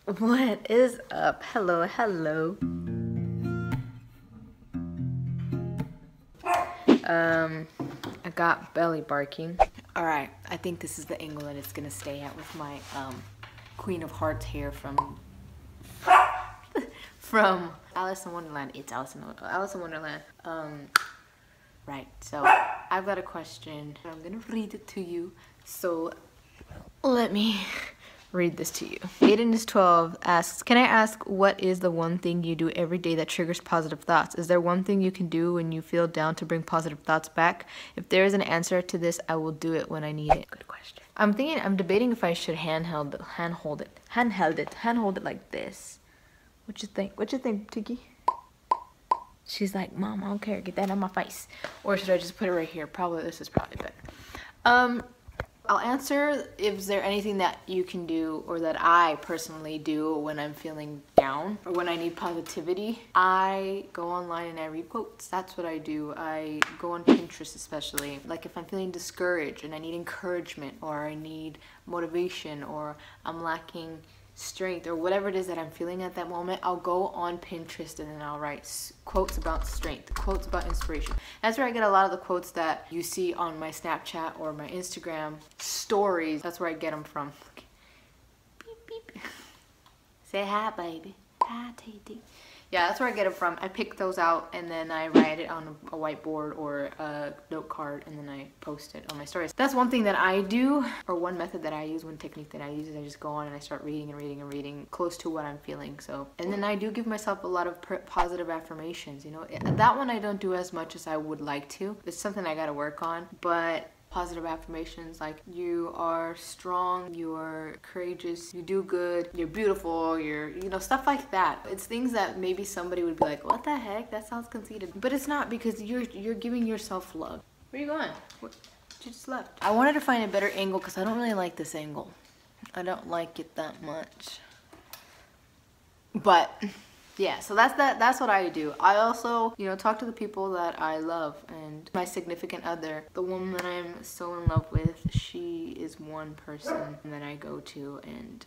What is up? Hello, hello. I got belly barking. All right, I think this is the angle that it's gonna stay at with my Queen of Hearts hair from Alice in Wonderland. It's Alice in Wonderland. Right. So I've got a question. I'm gonna read it to you. So let me read this to you. Aiden is 12, asks, can I ask what is the one thing you do every day that triggers positive thoughts? Is there one thing you can do when you feel down to bring positive thoughts back? If there is an answer to this, I will do it when I need it. Good question. I'm debating if I should handhold it like this. What you think? What you think, Tiki? She's like, Mom, I don't care. Get that on my face. Or should I just put it right here? Probably, this is probably better. I'll answer if is there anything that you can do or that I personally do when I'm feeling down or when I need positivity. I go online and I read quotes. That's what I do. I go on Pinterest especially. Like if I'm feeling discouraged and I need encouragement or I need motivation or I'm lacking strength or whatever it is that I'm feeling at that moment, I'll go on Pinterest and then I'll write quotes about strength, quotes about inspiration. That's where I get a lot of the quotes that you see on my Snapchat or my Instagram stories. That's where I get them from. Beep, beep. Say hi, baby. Hi, TT. Yeah, that's where I get it from. I pick those out and then I write it on a whiteboard or a note card and then I post it on my stories. That's one thing that I do, or one method that I use, one technique that I use is I just go on and I start reading and reading and reading close to what I'm feeling. So, and then I do give myself a lot of positive affirmations, you know. That one I don't do as much as I would like to. It's something I gotta work on, but positive affirmations like you are strong, you're courageous, you do good, you're beautiful, you know, stuff like that. It's things that maybe somebody would be like, what the heck, that sounds conceited, but it's not, because you're giving yourself love. Where are you going? What? You just left. I wanted to find a better angle because I don't really like this angle. I don't like it that much, but yeah, so that's what I do. I also, you know, talk to the people that I love, and my significant other, the woman that I'm so in love with, she is one person that I go to and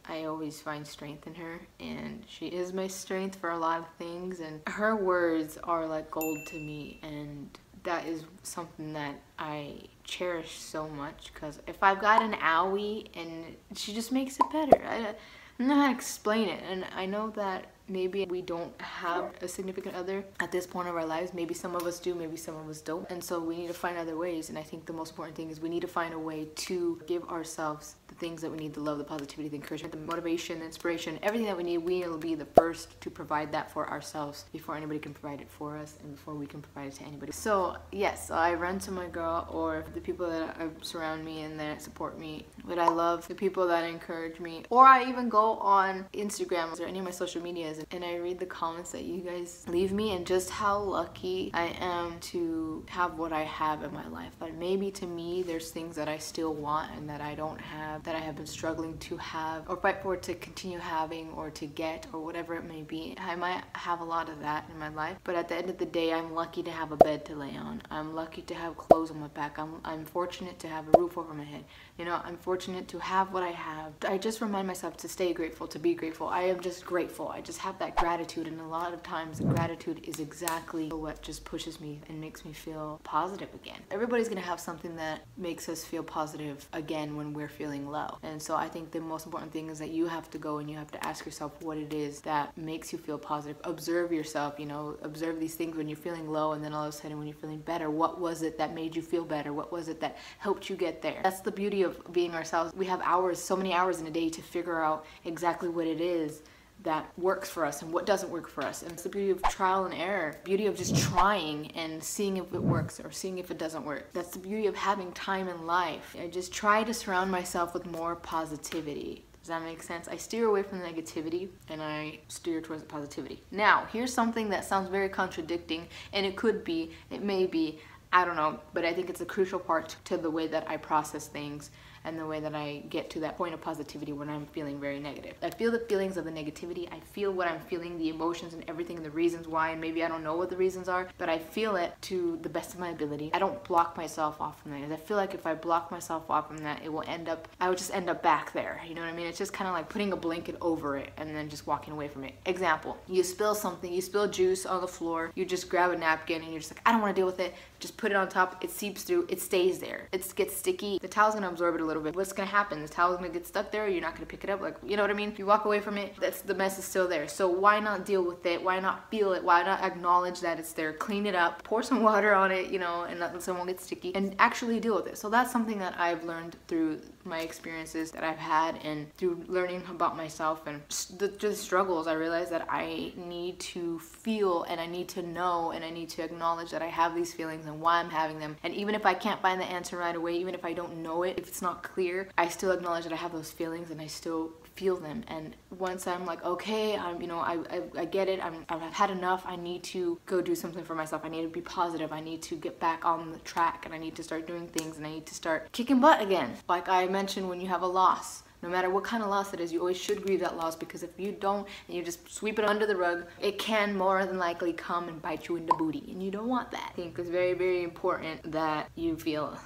I always find strength in her, and she is my strength for a lot of things, and her words are like gold to me, and that is something that I cherish so much, because if I've got an owie and she just makes it better. I don't know how to explain it, and I know that maybe we don't have a significant other at this point of our lives. Maybe some of us do, maybe some of us don't. And so we need to find other ways. And I think the most important thing is we need to find a way to give ourselves the things that we need, the love, the positivity, the encouragement, the motivation, the inspiration, everything that we need. We will be the first to provide that for ourselves before anybody can provide it for us and before we can provide it to anybody. So yes, I run to my girl or the people that surround me and that support me, that I love, the people that encourage me, or I even go on Instagram or any of my social medias and I read the comments that you guys leave me, and just how lucky I am to have what I have in my life. But maybe to me there's things that I still want and that I don't have, that I have been struggling to have or fight for, to continue having or to get or whatever it may be. I might have a lot of that in my life, but at the end of the day, I'm lucky to have a bed to lay on. I'm lucky to have clothes on my back. I'm fortunate to have a roof over my head. You know, I'm fortunate to have what I have. I just remind myself to stay grateful, to be grateful. I am just grateful. I just have that gratitude, and a lot of times gratitude is exactly what just pushes me and makes me feel positive again. Everybody's gonna have something that makes us feel positive again when we're feeling low. And so I think the most important thing is that you have to go and you have to ask yourself what it is that makes you feel positive. Observe yourself, you know, observe these things when you're feeling low, and then all of a sudden when you're feeling better, what was it that made you feel better? What was it that helped you get there? That's the beauty of being ourselves. We have hours, so many hours in a day to figure out exactly what it is that works for us and what doesn't work for us. And it's the beauty of trial and error, beauty of just trying and seeing if it works or seeing if it doesn't work. That's the beauty of having time in life. I just try to surround myself with more positivity. Does that make sense? I steer away from the negativity and I steer towards the positivity. Now, here's something that sounds very contradicting, and it could be, it may be, I don't know, but I think it's a crucial part to the way that I process things and the way that I get to that point of positivity when I'm feeling very negative. I feel the feelings of the negativity. I feel what I'm feeling, the emotions and everything and the reasons why, and maybe I don't know what the reasons are, but I feel it to the best of my ability. I don't block myself off from that. I feel like if I block myself off from that, I would just end up back there. You know what I mean? It's just kind of like putting a blanket over it and then just walking away from it. Example, you spill something, you spill juice on the floor, you just grab a napkin and you're just like, I don't want to deal with it. Just put it on top, it seeps through, it stays there. It gets sticky, the towel's gonna absorb it a little bit. What's gonna happen? The towel's gonna get stuck there, you're not gonna pick it up, like, you know what I mean? If you walk away from it, the mess is still there. So why not deal with it? Why not feel it? Why not acknowledge that it's there? Clean it up, pour some water on it, you know, and so it won't get sticky, and actually deal with it. So that's something that I've learned through my experiences that I've had and through learning about myself and the struggles. I realized that I need to feel and I need to know and I need to acknowledge that I have these feelings and why I'm having them. And even if I can't find the answer right away, even if I don't know it, if it's not clear, I still acknowledge that I have those feelings and I still feel them. And once I'm like, okay, I get it, I've had enough, I need to go do something for myself, I need to be positive, I need to get back on the track, and I need to start doing things, and I need to start kicking butt again. Like I mentioned, when you have a loss, no matter what kind of loss it is, you always should grieve that loss, because if you don't and you just sweep it under the rug, it can more than likely come and bite you in the booty, and you don't want that. I think it's very, very important that you feel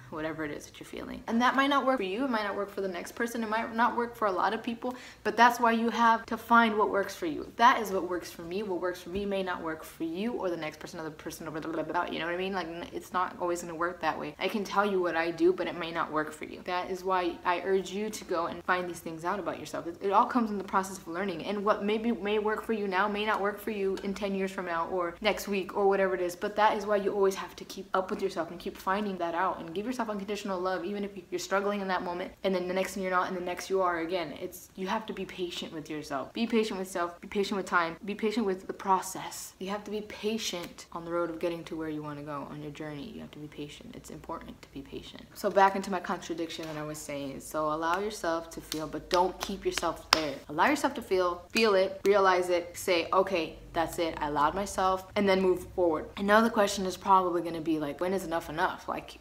whatever it is that you're feeling. And that might not work for you, it might not work for the next person, it might not work for a lot of people, but that's why you have to find what works for you. That is what works for me. What works for me may not work for you or the next person or the person over the, you know what I mean? Like, it's not always gonna work that way. I can tell you what I do, but it may not work for you. That is why I urge you to go and find these things out about yourself. It all comes in the process of learning, and what may work for you now may not work for you in 10 years from now or next week or whatever it is. But that is why you always have to keep up with yourself and keep finding that out and give yourself unconditional love, even if you're struggling in that moment, and then the next thing you're not, and the next you are again. You have to be patient with yourself. Be patient with self, be patient with time, be patient with the process. You have to be patient on the road of getting to where you want to go on your journey. You have to be patient. It's important to be patient. So back into my contradiction that I was saying. So allow yourself to feel, but don't keep yourself there. Allow yourself to feel it, realize it, say, okay, that's it, I allowed myself, and then move forward. I know the question is probably going to be like, when is enough enough? Like,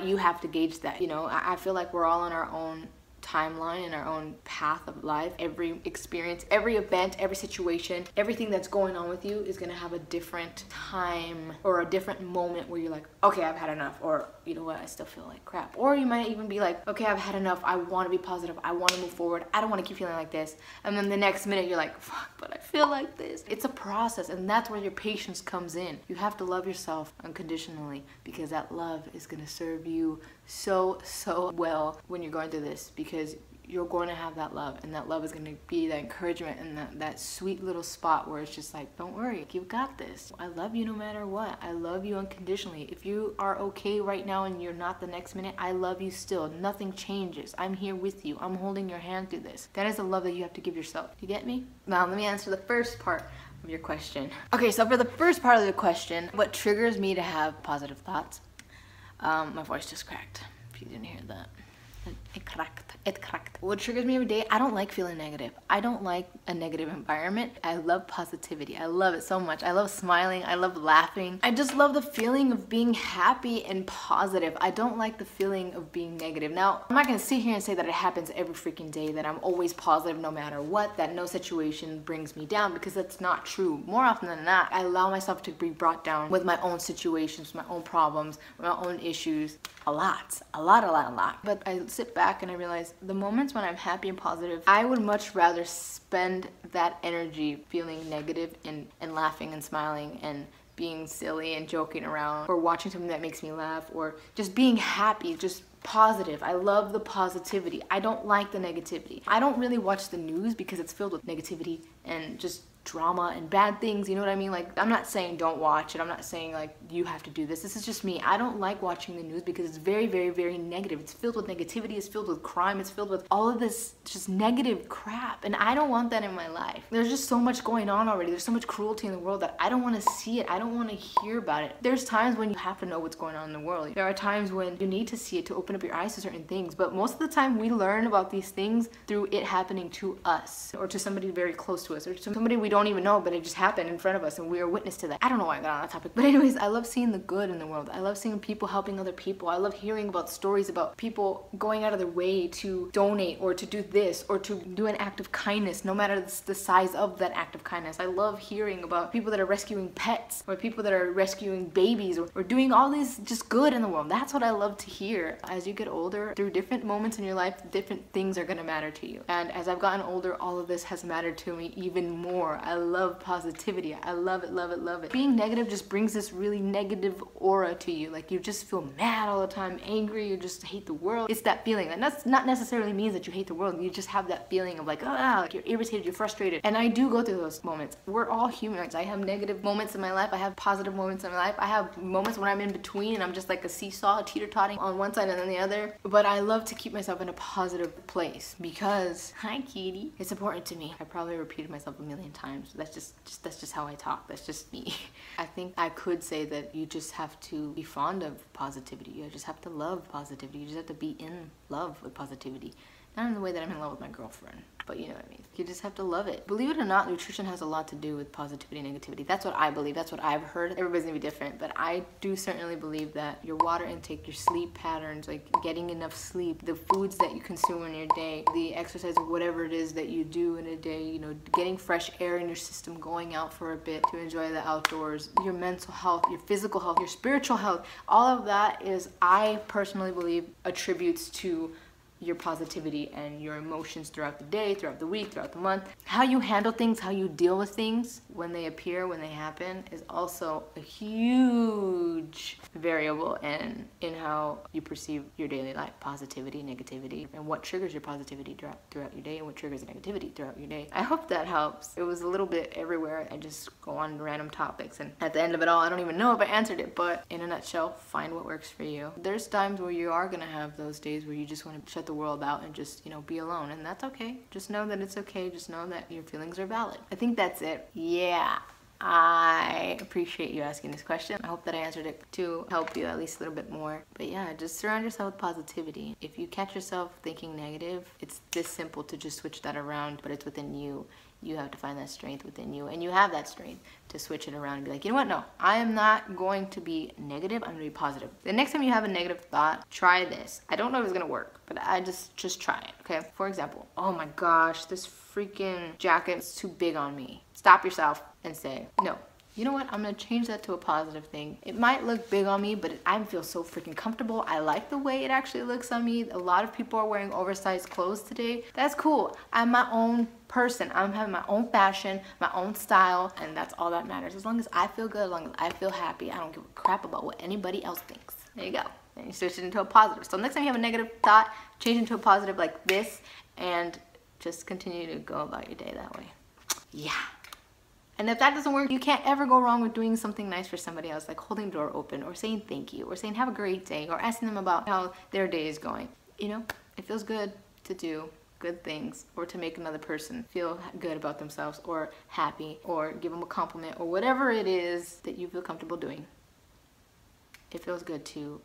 you have to gauge that. You know, I feel like we're all on our own timeline and our own path of life. Every experience, every event, every situation, everything that's going on with you is gonna have a different time or a different moment where you're like, okay, I've had enough, or you know what, I still feel like crap. Or you might even be like, okay, I've had enough, I want to be positive, I want to move forward, I don't want to keep feeling like this. And then the next minute you're like, fuck, but I feel like this. It's a process, and that's where your patience comes in. You have to love yourself unconditionally, because that love is gonna serve you so well when you're going through this, because you're going to have that love, and that love is going to be that encouragement and that sweet little spot where it's just like, don't worry, you've got this. I love you no matter what. I love you unconditionally. If you are okay right now and you're not the next minute, I love you still. Nothing changes. I'm here with you. I'm holding your hand through this. That is the love that you have to give yourself. You get me? Now let me answer the first part of your question. Okay, so for the first part of the question, what triggers me to have positive thoughts? My voice just cracked, if you didn't hear that. It cracked. What triggers me every day? I don't like feeling negative. I don't like a negative environment. I love positivity. I love it so much. I love smiling. I love laughing. I just love the feeling of being happy and positive. I don't like the feeling of being negative. Now, I'm not gonna sit here and say that it happens every freaking day, that I'm always positive no matter what, that no situation brings me down, because that's not true. More often than not, I allow myself to be brought down with my own situations, my own problems, my own issues, a lot. But I sit back and I realize the moments when I'm happy and positive, I would much rather spend that energy feeling negative and laughing and smiling and being silly and joking around, or watching something that makes me laugh, or just being happy, just positive. I love the positivity. I don't like the negativity. I don't really watch the news because it's filled with negativity and just drama and bad things, you know what I mean? Like, I'm not saying don't watch it, I'm not saying like you have to do this. This is just me. I don't like watching the news because it's very negative. It's filled with negativity, it's filled with crime, it's filled with all of this just negative crap, and I don't want that in my life. There's just so much going on already. There's so much cruelty in the world that I don't want to see it. I don't want to hear about it. There's times when you have to know what's going on in the world. There are times when you need to see it to open up your eyes to certain things, but most of the time we learn about these things through it happening to us, or to somebody very close to us, or to somebody we don't even know, but it just happened in front of us and we are witness to that. I don't know why I got on that topic, but anyways, I love seeing the good in the world. I love seeing people helping other people. I love hearing about stories about people going out of their way to donate or to do this or to do an act of kindness, no matter the size of that act of kindness. I love hearing about people that are rescuing pets or people that are rescuing babies or doing all this just good in the world. That's what I love to hear. As you get older, through different moments in your life, different things are gonna matter to you. And as I've gotten older, all of this has mattered to me even more. I love positivity. I love it, love it, love it. Being negative just brings this really negative aura to you. Like you just feel mad all the time, angry, you just hate the world. It's that feeling. And that's not necessarily means that you hate the world. You just have that feeling of like, ah, like you're irritated, you're frustrated. And I do go through those moments. We're all humans. I have negative moments in my life. I have positive moments in my life. I have moments when I'm in between and I'm just like a seesaw, teeter-totting on one side and then the other. But I love to keep myself in a positive place because, hi kitty, it's important to me. I probably repeated myself a million times. That's just how I talk. That's just me. I think I could say that you just have to be fond of positivity. You just have to love positivity. You just have to be in love with positivity. Not in the way that I'm in love with my girlfriend, but you know what I mean. You just have to love it. Believe it or not, nutrition has a lot to do with positivity and negativity. That's what I believe. That's what I've heard. Everybody's gonna be different, but I do certainly believe that your water intake, your sleep patterns, like getting enough sleep, the foods that you consume in your day, the exercise or whatever it is that you do in a day, you know, getting fresh air in your system, going out for a bit to enjoy the outdoors, your mental health, your physical health, your spiritual health, all of that is, I personally believe, attributes to your positivity and your emotions throughout the day, throughout the week, throughout the month. How you handle things, how you deal with things when they appear, when they happen, is also a huge variable in how you perceive your daily life. Positivity, negativity, and what triggers your positivity throughout your day and what triggers negativity throughout your day. I hope that helps. It was a little bit everywhere. I just go on random topics and at the end of it all, I don't even know if I answered it, but in a nutshell, find what works for you. There's times where you are gonna have those days where you just want to shut the world out and just, you know, be alone, and that's okay. Just know that it's okay. Just know that your feelings are valid. I think that's it. Yeah, I appreciate you asking this question. I hope that I answered it to help you at least a little bit more. But yeah, just surround yourself with positivity. If you catch yourself thinking negative, it's this simple to just switch that around, but it's within you. You have to find that strength within you, and you have that strength to switch it around and be like, you know what, no, I am not going to be negative, I'm gonna be positive. The next time you have a negative thought, try this. I don't know if it's gonna work, but I just try it, okay? For example, oh my gosh, this freaking jacket is too big on me. Stop yourself and say, no, you know what, I'm gonna change that to a positive thing. It might look big on me, but I feel so freaking comfortable. I like the way it actually looks on me. A lot of people are wearing oversized clothes today. That's cool. I'm my own person. I'm having my own fashion, my own style, and that's all that matters. As long as I feel good, as long as I feel happy, I don't give a crap about what anybody else thinks. There you go. Then you switch it into a positive. So next time you have a negative thought, change it into a positive like this, and just continue to go about your day that way. Yeah. And if that doesn't work, you can't ever go wrong with doing something nice for somebody else, like holding the door open or saying thank you or saying have a great day or asking them about how their day is going. You know, it feels good to do good things or to make another person feel good about themselves or happy or give them a compliment or whatever it is that you feel comfortable doing. It feels good to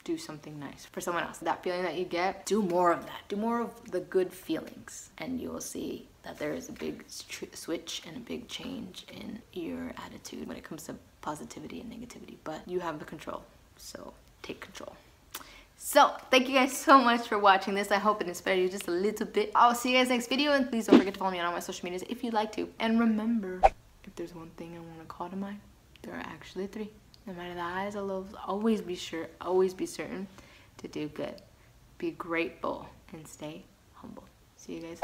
do something nice for someone else. That feeling that you get, do more of that. Do more of the good feelings, and you will see that there is a big switch and a big change in your attitude when it comes to positivity and negativity. But you have the control, so take control. So, thank you guys so much for watching this. I hope it inspired you just a little bit. I'll see you guys next video, and please don't forget to follow me on all my social medias if you'd like to. And remember, if there's one thing I want to call to mind, there are actually 3. No matter the highs or lows, always be sure, always be certain to do good. Be grateful and stay humble. See you guys.